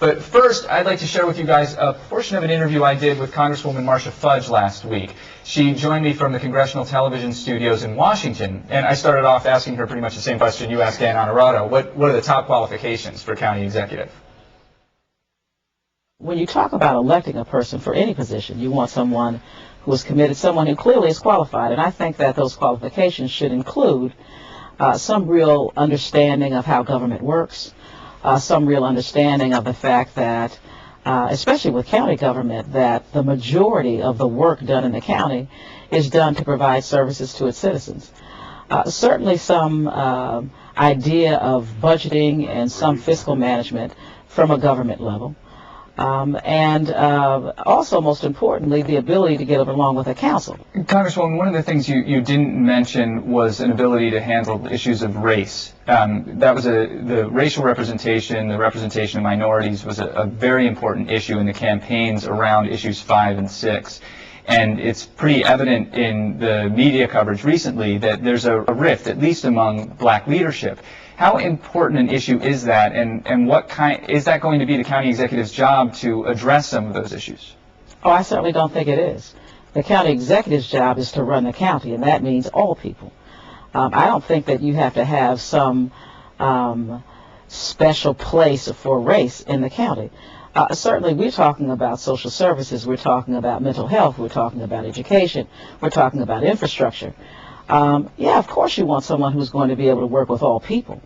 But first, I'd like to share with you guys a portion of an interview I did with Congresswoman Marcia Fudge last week. She joined me from the Congressional Television Studios in Washington, and I started off asking her pretty much the same question you asked Dan Honorado. What are the top qualifications for county executive? When you talk about electing a person for any position, you want someone who is committed, someone who clearly is qualified, and I think that those qualifications should include some real understanding of how government works, some real understanding of the fact that, especially with county government, that the majority of the work done in the county is done to provide services to its citizens. Certainly some idea of budgeting and some fiscal management from a government level. And also, most importantly, the ability to get along with a council. Congresswoman, one of the things you didn't mention was an ability to handle issues of race. That was the racial representation, the representation of minorities was a very important issue in the campaigns around issues 5 and 6. And it's pretty evident in the media coverage recently that there's a rift, at least among black leadership. How important an issue is that, and what kind is that going to be the county executive's job to address some of those issues? Oh, I certainly don't think it is. The county executive's job is to run the county, and that means all people. I don't think that you have to have some special place for race in the county. Certainly, we're talking about social services, we're talking about mental health, we're talking about education, we're talking about infrastructure. Yeah, of course you want someone who's going to be able to work with all people.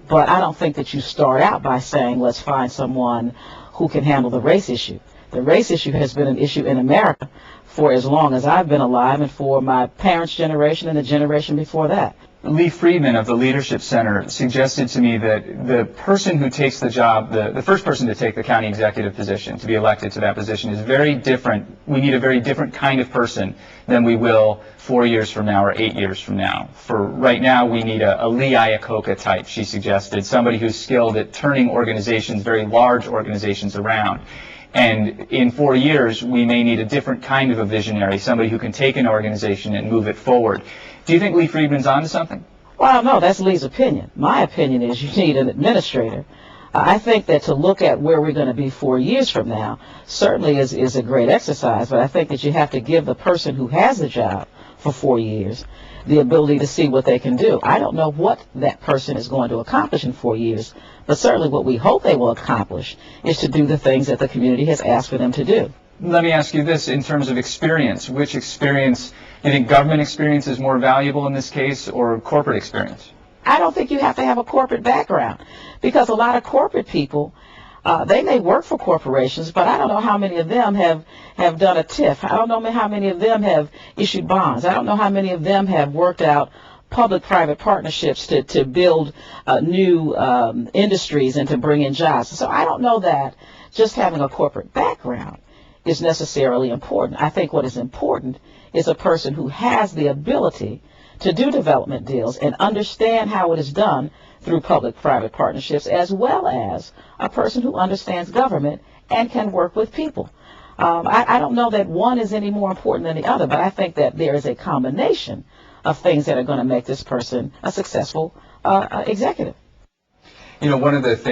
But I don't think that you start out by saying, let's find someone who can handle the race issue. The race issue has been an issue in America for as long as I've been alive and for my parents' generation and the generation before that. Lee Friedman of the Leadership Center suggested to me that the person who takes the job, the first person to take the county executive position, to be elected to that position, is very different. We need a very different kind of person than we will 4 years from now or 8 years from now. For right now, we need a Lee Iacocca type, she suggested, somebody who's skilled at turning organizations, very large organizations, around. And in 4 years, we may need a different kind of a visionary, somebody who can take an organization and move it forward. Do you think Lee Friedman's onto something? Well, no, that's Lee's opinion. My opinion is you need an administrator. I think that to look at where we're going to be 4 years from now certainly is a great exercise, but I think that you have to give the person who has the job for 4 years the ability to see what they can do. I don't know what that person is going to accomplish in 4 years, but certainly what we hope they will accomplish is to do the things that the community has asked for them to do. Let me ask you this, in terms of experience, which experience, do you think government experience is more valuable in this case or corporate experience? I don't think you have to have a corporate background, because a lot of corporate people, they may work for corporations, but I don't know how many of them have done a TIF. I don't know how many of them have issued bonds. I don't know how many of them have worked out public-private partnerships to build new industries and to bring in jobs. So I don't know that just having a corporate background is necessarily important. I think what is important is a person who has the ability to do development deals and understand how it is done through public-private partnerships, as well as a person who understands government and can work with people. I don't know that one is any more important than the other, but I think that there is a combination of things that are going to make this person a successful executive. You know, one of the things